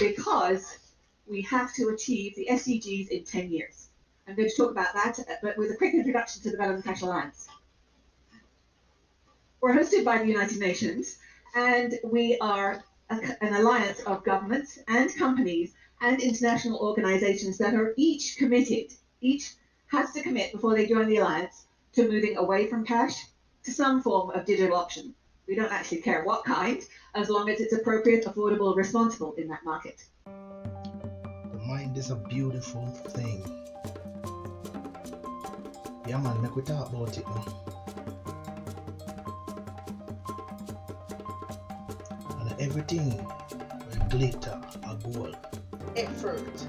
because we have to achieve the SDGs in 10 years. I'm going to talk about that, but with a quick introduction to the Development Cash Alliance. We're hosted by the United Nations, and we are an alliance of governments and companies and international organizations that are each committed, each has to commit before they join the alliance to moving away from cash to some form of digital option. We don't actually care what kind, as long as it's appropriate, affordable, responsible in that market. The mind is a beautiful thing. Yeah man, make we talk about it now. And everything will glitter a goal. Effort.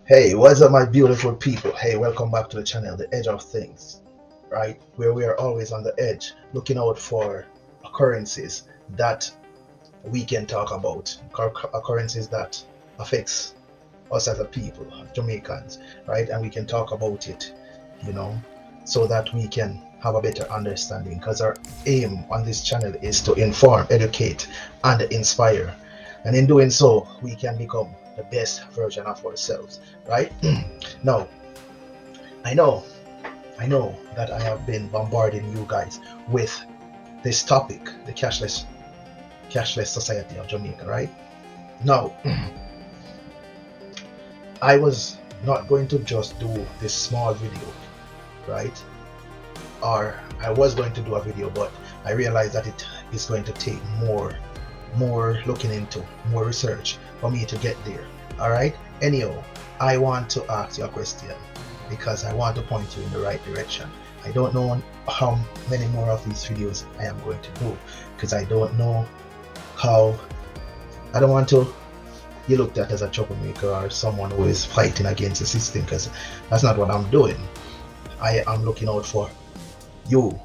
Hey, what's up my beautiful people? Hey, welcome back to the channel, The Edge of Things, right? Where we are always on the edge, looking out for occurrences that we can talk about, occurrences that affects us as a people, Jamaicans, right? And we can talk about it, so that we can have a better understanding, because our aim on this channel is to inform, educate, and inspire. And in doing so, we can become the best version of ourselves, right? Now, I know that I have been bombarding you guys with this topic, the cashless society of Jamaica, right? Now, I was not going to just do this small video, right? Or I was going to do a video, but I realized that it is going to take more looking into, more research for me to get there. All right, anyhow, I want to ask you a question because I want to point you in the right direction. I don't know how many more of these videos I am going to do, because I don't know how. I don't want to be looked at as a troublemaker or someone who is fighting against the system, because that's not what I'm doing. I am looking out for you,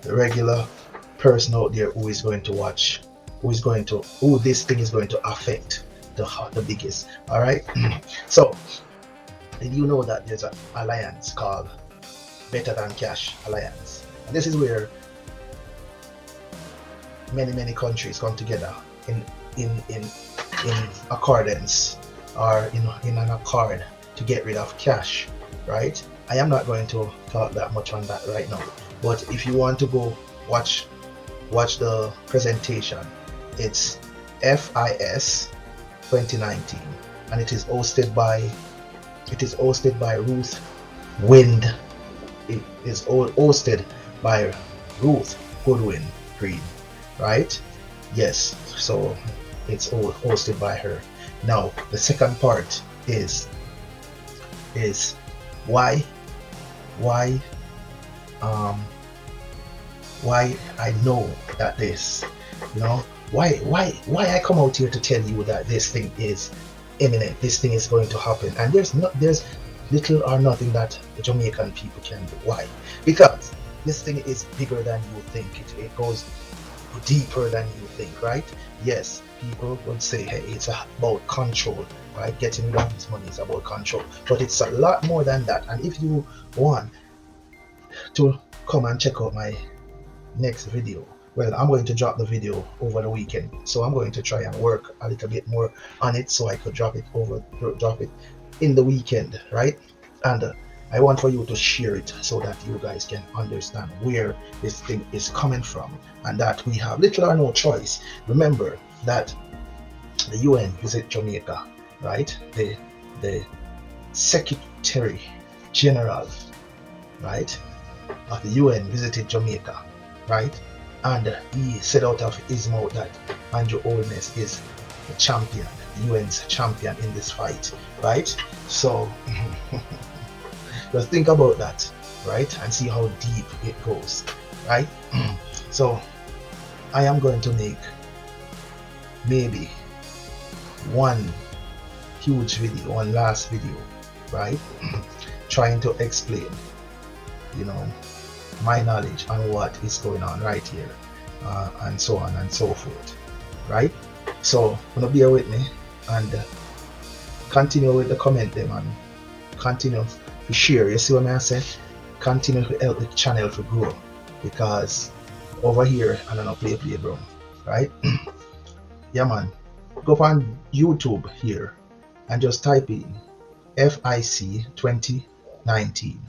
the regular person out there who is going to watch, who this thing is going to affect the biggest. All right. So did you know that there's an alliance called Better Than Cash Alliance? And this is where many countries come together in accordance, or in an accord, to get rid of cash, right? I am not going to talk that much on that right now, but if you want to go watch the presentation, it's FIS 2019, and it is hosted by Ruth Wind. It is hosted by Ruth Goodwin Green, right? Yes, so it's all hosted by her. Now the second part is why I know that this, why I come out here to tell you that this thing is imminent, this thing is going to happen, and there's little or nothing that the Jamaican people can do. Why? Because this thing is bigger than you think. It goes deeper than you think, right? Yes, people would say, hey, it's about control, right? Getting rid of this money is about control, but it's a lot more than that. And if you want to come and check out my next video, well, I'm going to drop the video over the weekend, so I'm going to try and work a little bit more on it so I could drop it in the weekend, right? And I want for you to share it so that you guys can understand where this thing is coming from, and that we have little or no choice. Remember that the UN visit Jamaica, right? The Secretary General, right, of the UN visited Jamaica, right? And he said out of his mouth that Andrew Holness is the champion, the UN's champion in this fight, right? So just think about that, right? And see how deep it goes, right? So I am going to make maybe one huge video, one last video, right? Trying to explain, my knowledge on what is going on right here and so on and so forth, right? So gonna bear with me and continue with the comment them and continue to share. You see what I say? Continue to help the channel to grow, because over here I don't know play bro, right? Yeah man, go on YouTube here and just type in FIC 2019,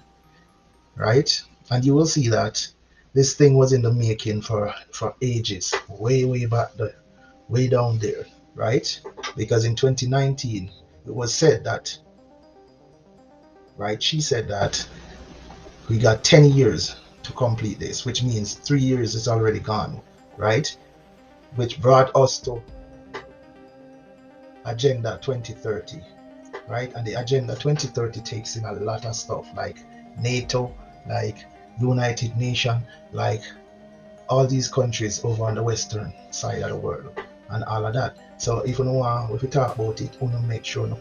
right? And you will see that this thing was in the making for ages, way back there, way down there, right? Because in 2019 it was said that, right, she said that we got 10 years to complete this, which means 3 years is already gone, right? Which brought us to Agenda 2030, right? And the Agenda 2030 takes in a lot of stuff like NATO, like United Nations, like all these countries over on the western side of the world and all of that. So if you know if we talk about it, you know, make sure you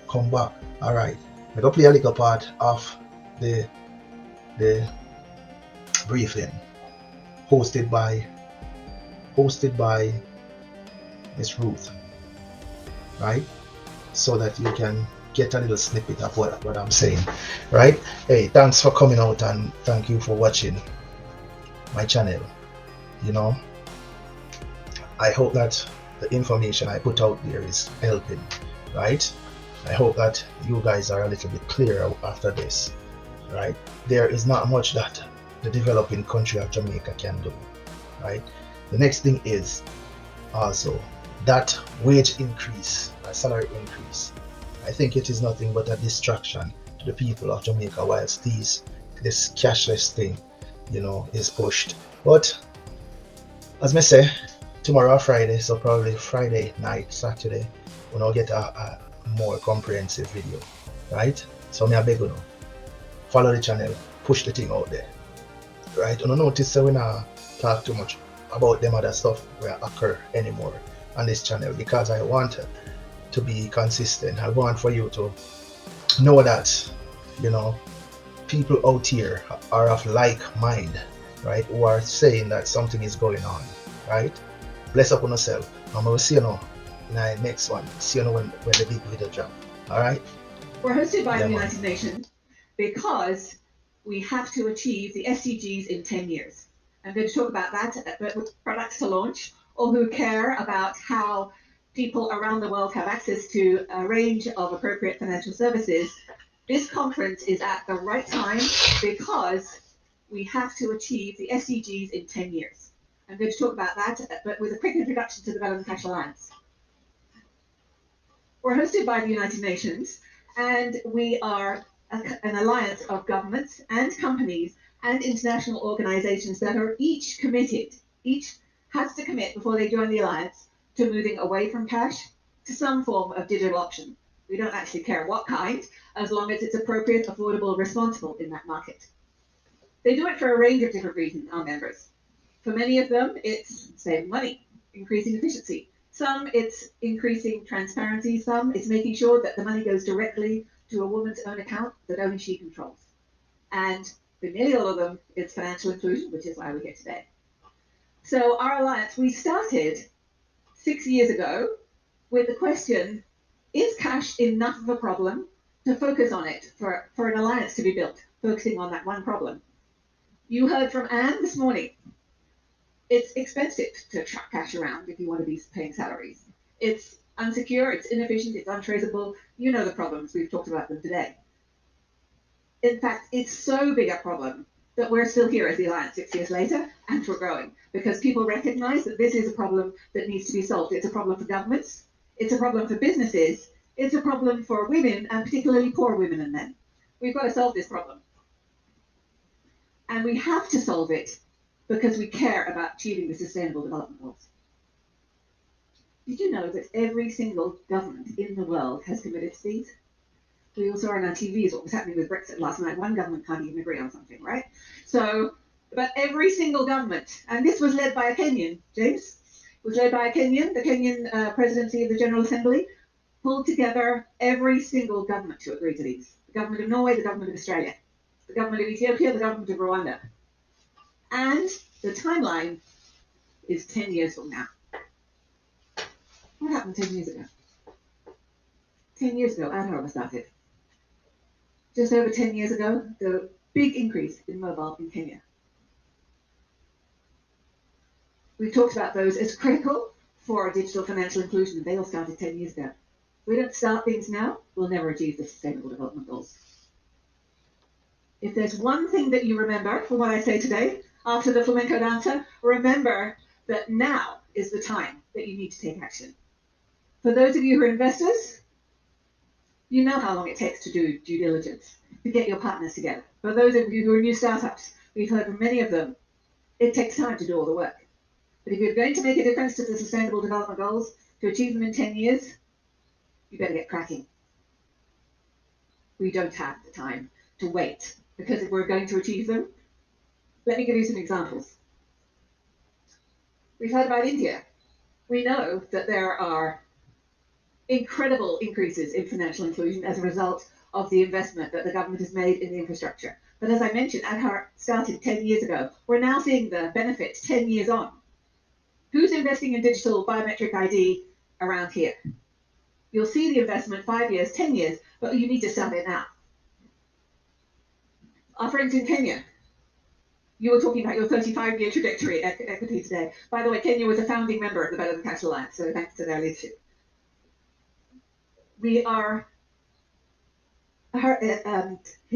come back. All right, we go play a little part of the briefing hosted by Miss Ruth, right? So that you can get a little snippet of what I'm saying, right? Hey, thanks for coming out and thank you for watching my channel. You know, I hope that the information I put out there is helping, right? I hope that you guys are a little bit clearer after this, right? There is not much that the developing country of Jamaica can do, right? The next thing is also that wage increase, salary increase. I think it is nothing but a distraction to the people of Jamaica whilst this cashless thing, you know, is pushed. But as I say, tomorrow Friday, so probably Friday night, Saturday, we'll get a more comprehensive video, right? So me I beg you know, follow the channel, push the thing out there, right? You don't notice that we not talk too much about them other stuff where occur anymore on this channel, because I want to be consistent. I want for you to know that, you know, people out here are of like mind, right? Who are saying that something is going on, right? Bless up on yourself. I'm gonna see you now in the next one. See you now when the big video drop. All right. We're hosted by Yeah, the man. United Nations because we have to achieve the SDGs in 10 years. I'm going to talk about that, but with products to launch, or who care about how people around the world have access to a range of appropriate financial services. This conference is at the right time because we have to achieve the SDGs in 10 years. I'm going to talk about that, but with a quick introduction to the Development Cash Alliance. We're hosted by the United Nations, and we are an alliance of governments and companies and international organizations that are each committed, each has to commit before they join the alliance to moving away from cash to some form of digital option. We don't actually care what kind, as long as it's appropriate, affordable, responsible in that market. They do it for a range of different reasons, our members. For many of them, it's saving money, increasing efficiency. Some it's increasing transparency. Some it's making sure that the money goes directly to a woman's own account that only she controls. And for nearly all of them, it's financial inclusion, which is why we're here today. So our alliance, we started 6 years ago with the question, is cash enough of a problem to focus on it for an alliance to be built, focusing on that one problem? You heard from Anne this morning. It's expensive to track cash around if you want to be paying salaries. It's unsecure, it's inefficient, it's untraceable. You know the problems, we've talked about them today. In fact, it's so big a problem that we're still here as the Alliance 6 years later, and we're growing, because people recognize that this is a problem that needs to be solved. It's a problem for governments, it's a problem for businesses, it's a problem for women, and particularly poor women and men. We've got to solve this problem. And we have to solve it because we care about achieving the Sustainable Development Goals. Did you know that every single government in the world has committed to these? We also saw on our TVs what was happening with Brexit last night. One government can't even agree on something, right? So, but every single government, and this was led by a Kenyan, James, was led by a Kenyan, the Kenyan presidency of the General Assembly, pulled together every single government to agree to these. The government of Norway, the government of Australia, the government of Ethiopia, the government of Rwanda. And the timeline is 10 years from now. What happened 10 years ago? 10 years ago, Adhara started. Just over 10 years ago, the big increase in mobile in Kenya. We've talked about those as critical for digital financial inclusion. They all started 10 years ago. If we don't start things now, we'll never achieve the Sustainable Development Goals. If there's one thing that you remember from what I say today, after the flamenco dancer, remember that now is the time that you need to take action. For those of you who are investors, you know how long it takes to do due diligence, to get your partners together. For those of you who are new startups, we've heard from many of them, it takes time to do all the work. But if you're going to make a difference to the Sustainable Development Goals, to achieve them in 10 years, you better get cracking. We don't have the time to wait, because if we're going to achieve them, let me give you some examples. We've heard about India. We know that there are incredible increases in financial inclusion as a result of the investment that the government has made in the infrastructure. But as I mentioned, Aadhaar started 10 years ago. We're now seeing the benefits 10 years on. Who's investing in digital biometric ID around here? You'll see the investment 5 years, 10 years, but you need to start it now. Our friends in Kenya, you were talking about your 35-year trajectory at Equity today. By the way, Kenya was a founding member of the Better Than Cash Alliance, so thanks to their leadership. His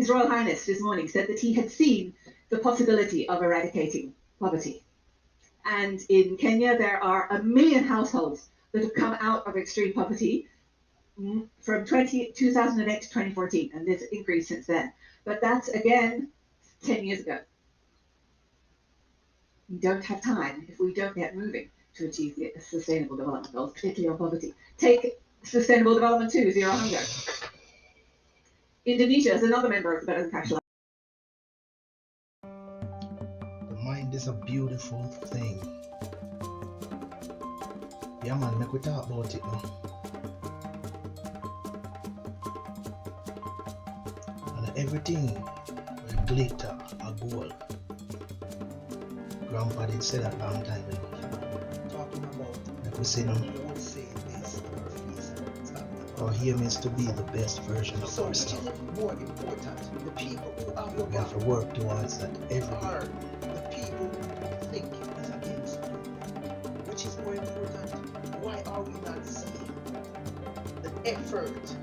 Royal Highness this morning said that he had seen the possibility of eradicating poverty. And in Kenya, there are 1 million households that have come out of extreme poverty from 2008 to 2014, and this increased since then. But that's, again, 10 years ago. We don't have time if we don't get moving to achieve the Sustainable Development Goals, particularly on poverty. Take Sustainable Development 2, Zero Hunger. Indonesia is another member of the Better Than Cash Alliance. The mind is a beautiful thing. Yeah, man, make we talk about it now. And everything will glitter a gold. Grandpa did say that long time ago. Talking about, like we say now, would say this, our aim is to be the best version of ourselves. More important, the people who have your back. We have to work towards that every day. The people who think is against you. Which is more important? Why are we not seeing the effort?